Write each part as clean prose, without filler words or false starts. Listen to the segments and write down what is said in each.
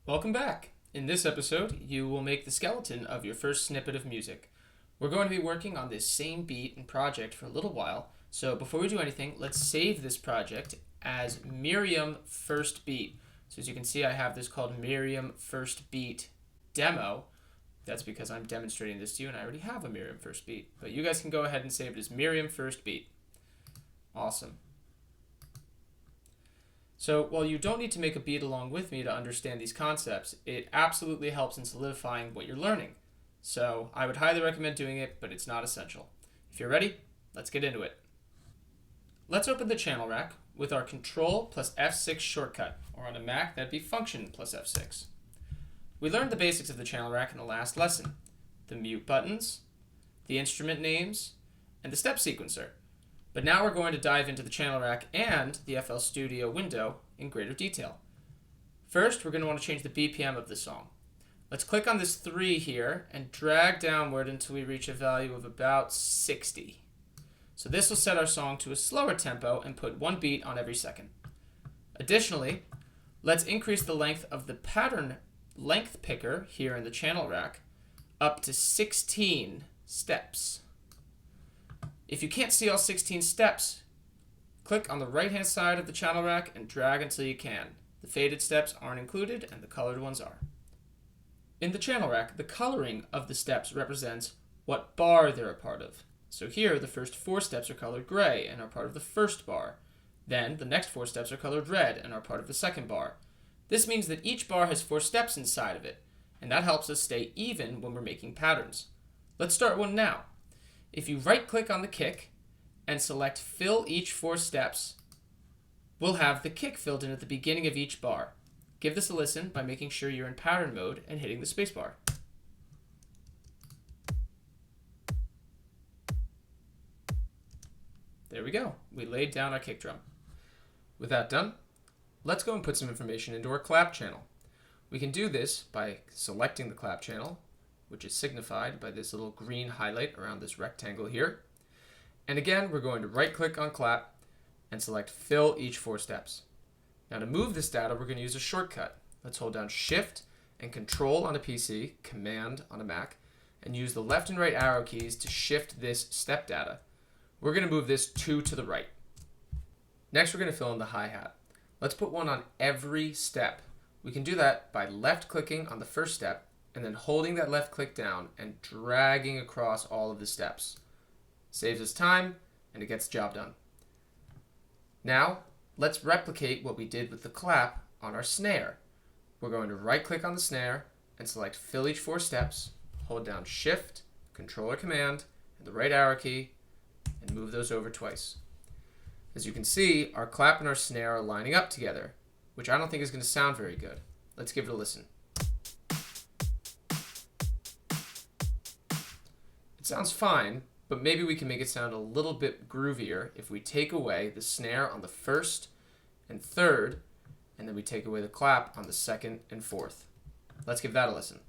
Welcome back. In this episode, you will make the skeleton of your first snippet of music. We're going to be working on this same beat and project for a little while, so before we do anything, let's save this project as Mirium First Beat. So as you can see, I have this called Mirium First Beat Demo. That's because I'm demonstrating this to you and I already have a Mirium First Beat. But you guys can go ahead and save it as Mirium First Beat. Awesome. So while you don't need to make a beat along with me to understand these concepts, it absolutely helps in solidifying what you're learning. So I would highly recommend doing it, but it's not essential. If you're ready, let's get into it. Let's open the channel rack with our Control plus F6 shortcut, or on a Mac that'd be Function plus F6. We learned the basics of the channel rack in the last lesson: the mute buttons, the instrument names, and the step sequencer. But now we're going to dive into the channel rack and the FL Studio window in greater detail. First, we're going to want to change the BPM of the song. Let's click on this 3 here and drag downward until we reach a value of about 60. So this will set our song to a slower tempo and put 1 beat on every second. Additionally, let's increase the length of the pattern length picker here in the channel rack up to 16 steps. If you can't see all 16 steps, click on the right-hand side of the channel rack and drag until you can. The faded steps aren't included and the colored ones are. In the channel rack, the coloring of the steps represents what bar they're a part of. So here, the first 4 steps are colored gray and are part of the first bar. Then, the next 4 steps are colored red and are part of the second bar. This means that each bar has 4 steps inside of it, and that helps us stay even when we're making patterns. Let's start one now. If you right-click on the kick and select Fill Each 4 Steps, we'll have the kick filled in at the beginning of each bar. Give this a listen by making sure you're in pattern mode and hitting the spacebar. There we go. We laid down our kick drum. With that done, let's go and put some information into our clap channel. We can do this by selecting the clap channel, which is signified by this little green highlight around this rectangle here. And again, we're going to right-click on clap and select Fill Each 4 Steps. Now to move this data, we're going to use a shortcut. Let's hold down Shift and Control on a PC, Command on a Mac, and use the left and right arrow keys to shift this step data. We're going to move this 2 to the right. Next, we're going to fill in the hi-hat. Let's put one on every step. We can do that by left-clicking on the first step and then holding that left click down and dragging across all of the steps. Saves us time and it gets the job done. Now, let's replicate what we did with the clap on our snare. We're going to right click on the snare and select Fill Each 4 Steps, hold down Shift, Control or Command, and the right arrow key, and move those over twice. As you can see, our clap and our snare are lining up together, which I don't think is going to sound very good. Let's give it a listen. Sounds fine, but maybe we can make it sound a little bit groovier if we take away the snare on the first and third, and then we take away the clap on the second and fourth. Let's give that a listen.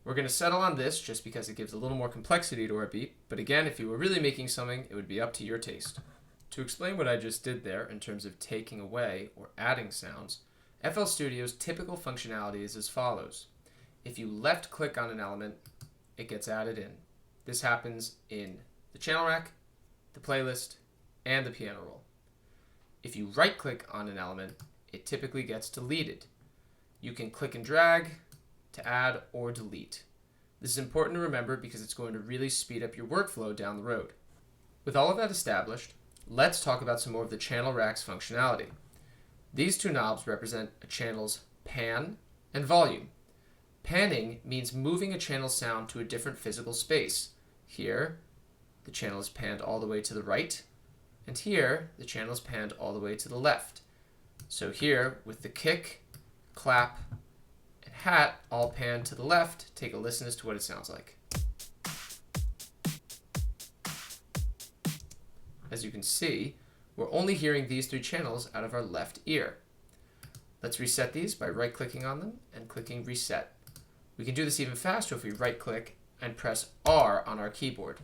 We're going to settle on this just because it gives a little more complexity to our beat, but again, if you were really making something, it would be up to your taste. To explain what I just did there in terms of taking away or adding sounds, FL Studio's typical functionality is as follows. If you left-click on an element, it gets added in. This happens in the channel rack, the playlist, and the piano roll. If you right-click on an element, it typically gets deleted. You can click and drag to add or delete. This is important to remember because it's going to really speed up your workflow down the road. With all of that established, let's talk about some more of the channel rack's functionality. These 2 knobs represent a channel's pan and volume. Panning means moving a channel's sound to a different physical space. Here, the channel is panned all the way to the right, and here, the channel is panned all the way to the left. So here, with the kick, clap, and hat all panned to the left, take a listen as to what it sounds like. As you can see, we're only hearing these 3 channels out of our left ear. Let's reset these by right-clicking on them and clicking Reset. We can do this even faster if we right-click and press R on our keyboard.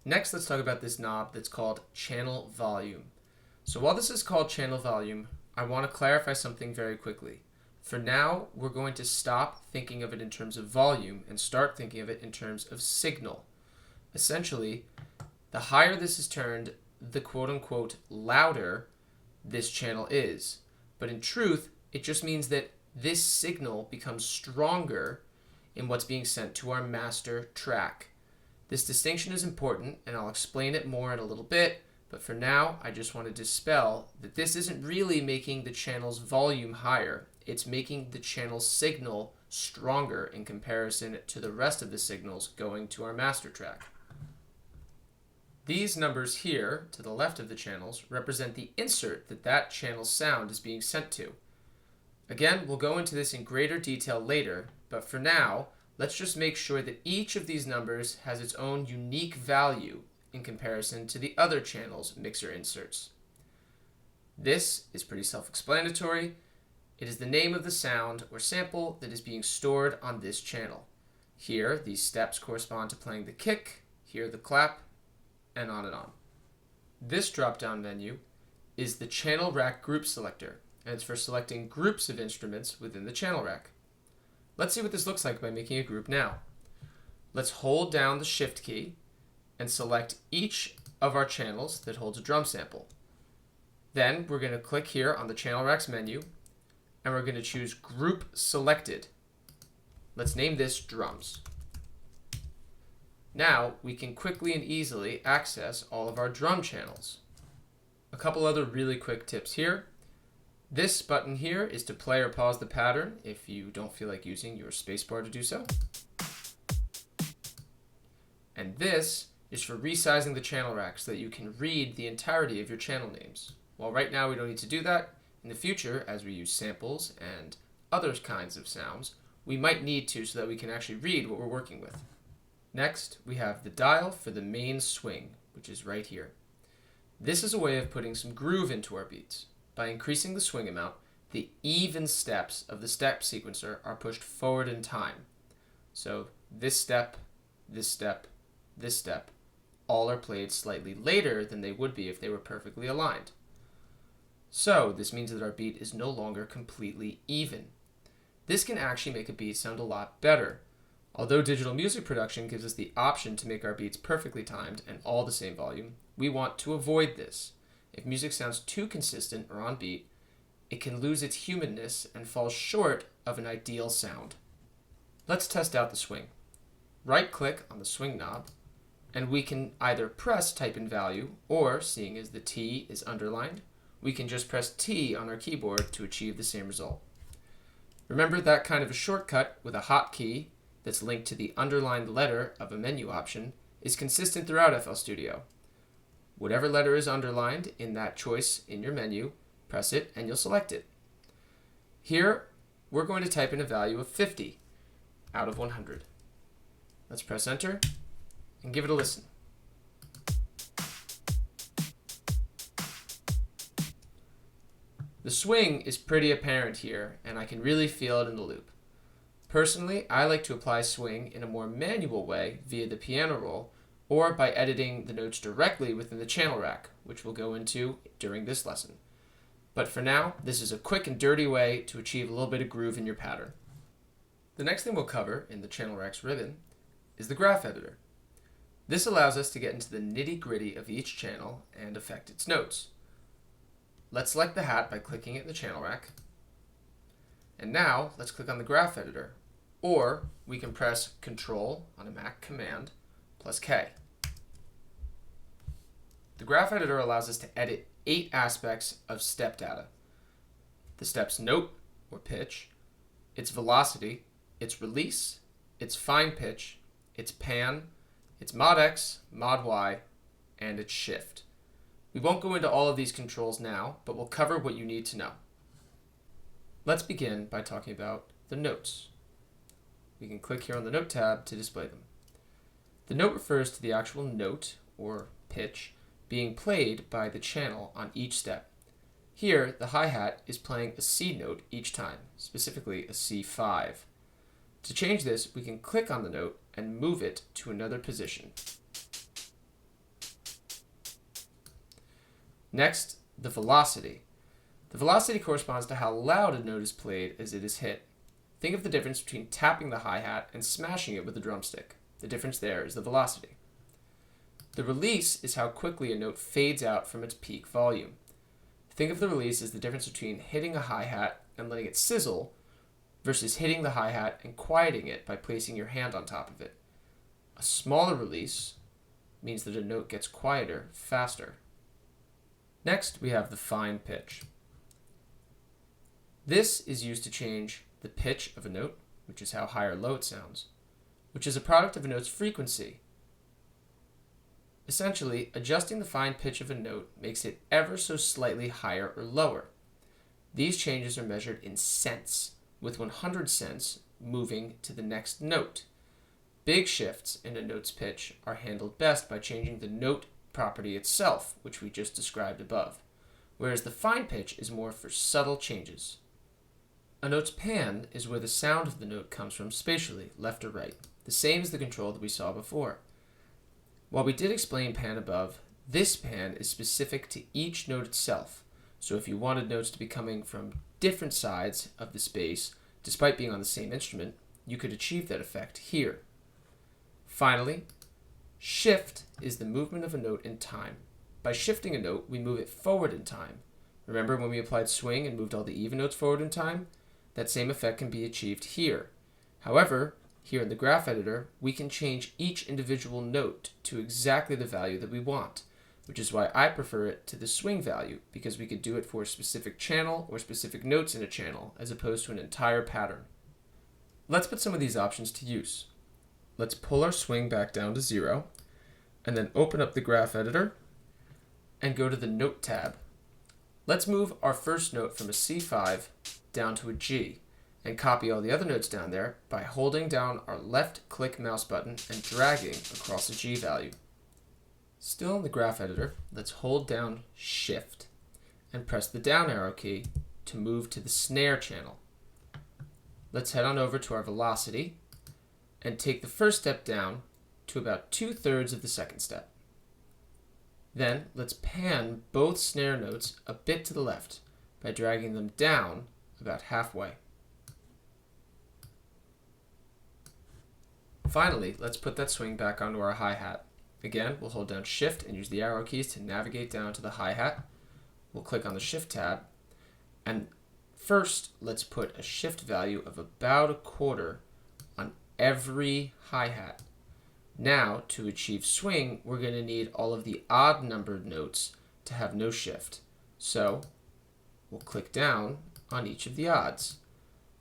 Next, let's talk about this knob that's called Channel Volume. So while this is called channel volume, I want to clarify something very quickly. For now, we're going to stop thinking of it in terms of volume and start thinking of it in terms of signal. Essentially, the higher this is turned, the quote-unquote louder this channel is. But in truth, it just means that this signal becomes stronger in what's being sent to our master track. This distinction is important, and I'll explain it more in a little bit, but for now, I just want to dispel that this isn't really making the channel's volume higher. It's making the channel's signal stronger in comparison to the rest of the signals going to our master track. These numbers here, to the left of the channels, represent the insert that channel's sound is being sent to. Again, we'll go into this in greater detail later, but for now, let's just make sure that each of these numbers has its own unique value in comparison to the other channel's mixer inserts. This is pretty self-explanatory. It is the name of the sound or sample that is being stored on this channel. Here, these steps correspond to playing the kick, here the clap, and on and on. This drop-down menu is the channel rack group selector, and it's for selecting groups of instruments within the channel rack. Let's see what this looks like by making a group now. Let's hold down the Shift key and select each of our channels that holds a drum sample. Then we're going to click here on the channel racks menu, and we're going to choose Group Selected. Let's name this Drums. Now we can quickly and easily access all of our drum channels. A couple other really quick tips here. This button here is to play or pause the pattern if you don't feel like using your spacebar to do so. And this is for resizing the channel rack so that you can read the entirety of your channel names. While right now we don't need to do that, in the future, as we use samples and other kinds of sounds, we might need to so that we can actually read what we're working with. Next, we have the dial for the main swing, which is right here. This is a way of putting some groove into our beats. By increasing the swing amount, the even steps of the step sequencer are pushed forward in time. So this step, this step, this step, all are played slightly later than they would be if they were perfectly aligned. So this means that our beat is no longer completely even. This can actually make a beat sound a lot better. Although digital music production gives us the option to make our beats perfectly timed and all the same volume, we want to avoid this. If music sounds too consistent or on beat, it can lose its humanness and fall short of an ideal sound. Let's test out the swing. Right-click on the swing knob, and we can either press type in value, or, seeing as the T is underlined, we can just press T on our keyboard to achieve the same result. Remember that kind of a shortcut with a hotkey that's linked to the underlined letter of a menu option is consistent throughout FL Studio. Whatever letter is underlined in that choice in your menu, press it and you'll select it. Here, we're going to type in a value of 50 out of 100. Let's press enter and give it a listen. The swing is pretty apparent here, and I can really feel it in the loop. Personally, I like to apply swing in a more manual way via the piano roll, or by editing the notes directly within the channel rack, which we'll go into during this lesson. But for now, this is a quick and dirty way to achieve a little bit of groove in your pattern. The next thing we'll cover in the channel racks ribbon is the graph editor. This allows us to get into the nitty-gritty of each channel and affect its notes. Let's select the hat by clicking it in the channel rack. And now let's click on the graph editor, or we can press Control on a Mac Command plus K. The graph editor allows us to edit 8 aspects of step data: the step's note or pitch, its velocity, its release, its fine pitch, its pan, its mod X, mod Y, and its shift. We won't go into all of these controls now, but we'll cover what you need to know. Let's begin by talking about the notes. We can click here on the Note tab to display them. The note refers to the actual note, or pitch, being played by the channel on each step. Here, the hi-hat is playing a C note each time, specifically a C5. To change this, we can click on the note and move it to another position. Next, the velocity. The velocity corresponds to how loud a note is played as it is hit. Think of the difference between tapping the hi-hat and smashing it with a drumstick. The difference there is the velocity. The release is how quickly a note fades out from its peak volume. Think of the release as the difference between hitting a hi-hat and letting it sizzle versus hitting the hi-hat and quieting it by placing your hand on top of it. A smaller release means that a note gets quieter faster. Next, we have the fine pitch. This is used to change the pitch of a note, which is how high or low it sounds, which is a product of a note's frequency. Essentially, adjusting the fine pitch of a note makes it ever so slightly higher or lower. These changes are measured in cents, with 100 cents moving to the next note. Big shifts in a note's pitch are handled best by changing the note property itself, which we just described above, whereas the fine pitch is more for subtle changes. A note's pan is where the sound of the note comes from spatially, left or right, the same as the control that we saw before. While we did explain pan above, this pan is specific to each note itself, so if you wanted notes to be coming from different sides of the space, despite being on the same instrument, you could achieve that effect here. Finally, shift is the movement of a note in time. By shifting a note, we move it forward in time. Remember when we applied swing and moved all the even notes forward in time? That same effect can be achieved here. However, here in the graph editor, we can change each individual note to exactly the value that we want, which is why I prefer it to the swing value, because we could do it for a specific channel or specific notes in a channel, as opposed to an entire pattern. Let's put some of these options to use. Let's pull our swing back down to 0, and then open up the graph editor and go to the Note tab. Let's move our first note from a C5 down to a G, and copy all the other notes down there by holding down our left-click mouse button and dragging across a G value. Still in the graph editor, let's hold down Shift and press the down arrow key to move to the snare channel. Let's head on over to our velocity and take the first step down to about 2/3 of the second step. Then let's pan both snare notes a bit to the left by dragging them down about halfway. Finally, let's put that swing back onto our hi-hat. Again, we'll hold down Shift and use the arrow keys to navigate down to the hi-hat. We'll click on the Shift tab, and first let's put a shift value of about 1/4 on every hi-hat. Now, to achieve swing, we're going to need all of the odd numbered notes to have no shift. So, we'll click down on each of the odds.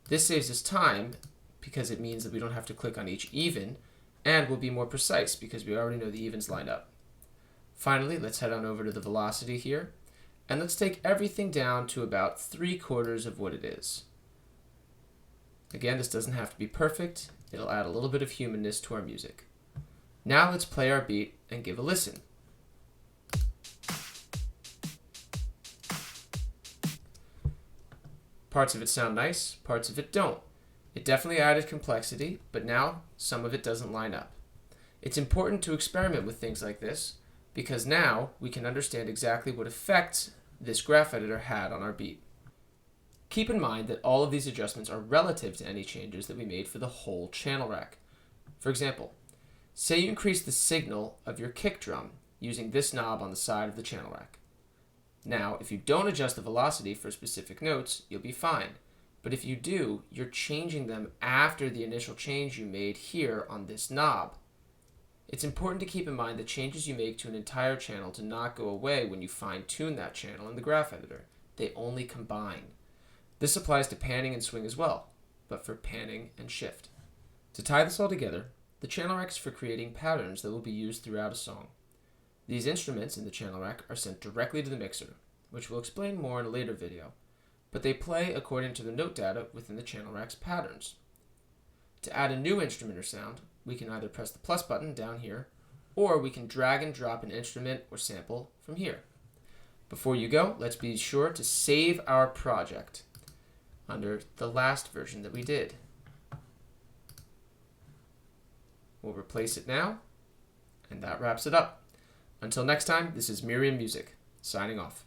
This saves us time because it means that we don't have to click on each even, and we'll be more precise because we already know the evens line up. Finally, let's head on over to the velocity here, and let's take everything down to about 3/4 of what it is. Again, this doesn't have to be perfect. It'll add a little bit of humanness to our music. Now let's play our beat and give a listen. Parts of it sound nice, parts of it don't. It definitely added complexity, but now some of it doesn't line up. It's important to experiment with things like this because now we can understand exactly what effects this graph editor had on our beat. Keep in mind that all of these adjustments are relative to any changes that we made for the whole channel rack. For example, say you increase the signal of your kick drum using this knob on the side of the channel rack. Now, if you don't adjust the velocity for specific notes, you'll be fine. But if you do, you're changing them after the initial change you made here on this knob. It's important to keep in mind that changes you make to an entire channel do not go away when you fine-tune that channel in the graph editor. They only combine. This applies to panning and swing as well, but for panning and shift. To tie this all together, the channel rack is for creating patterns that will be used throughout a song. These instruments in the channel rack are sent directly to the mixer, which we'll explain more in a later video, but they play according to the note data within the channel rack's patterns. To add a new instrument or sound, we can either press the plus button down here, or we can drag and drop an instrument or sample from here. Before you go, let's be sure to save our project under the last version that we did. We'll replace it now, and that wraps it up. Until next time, this is Mirium Music, signing off.